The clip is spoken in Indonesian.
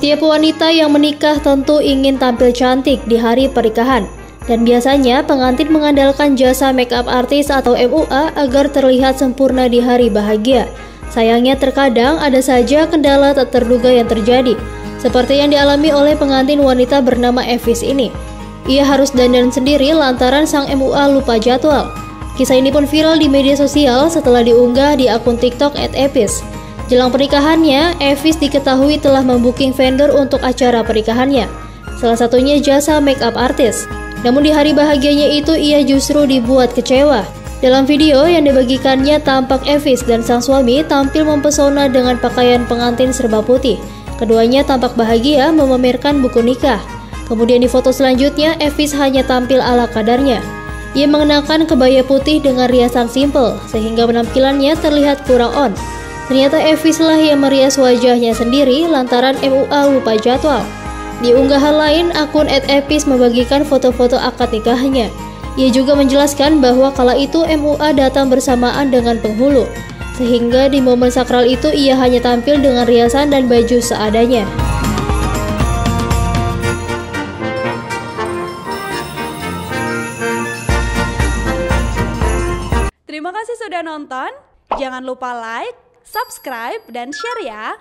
Setiap wanita yang menikah tentu ingin tampil cantik di hari pernikahan. Dan biasanya pengantin mengandalkan jasa makeup artist atau MUA agar terlihat sempurna di hari bahagia. Sayangnya terkadang ada saja kendala tak terduga yang terjadi, seperti yang dialami oleh pengantin wanita bernama Evis ini. Ia harus dandan sendiri lantaran sang MUA lupa jadwal. Kisah ini pun viral di media sosial setelah diunggah di akun TikTok @evis. Jelang pernikahannya, Evis diketahui telah membooking vendor untuk acara pernikahannya, salah satunya jasa makeup artist. Namun di hari bahagianya itu ia justru dibuat kecewa. Dalam video yang dibagikannya tampak Evis dan sang suami tampil mempesona dengan pakaian pengantin serba putih. Keduanya tampak bahagia memamerkan buku nikah. Kemudian di foto selanjutnya Evis hanya tampil ala kadarnya. Ia mengenakan kebaya putih dengan riasan simple sehingga penampilannya terlihat kurang on. Ternyata Evis lah yang merias wajahnya sendiri lantaran MUA lupa jadwal. Di unggahan lain, akun @evis membagikan foto-foto akad nikahnya. Ia juga menjelaskan bahwa kala itu MUA datang bersamaan dengan penghulu, sehingga di momen sakral itu ia hanya tampil dengan riasan dan baju seadanya. Terima kasih sudah nonton. Jangan lupa like, subscribe, dan share ya.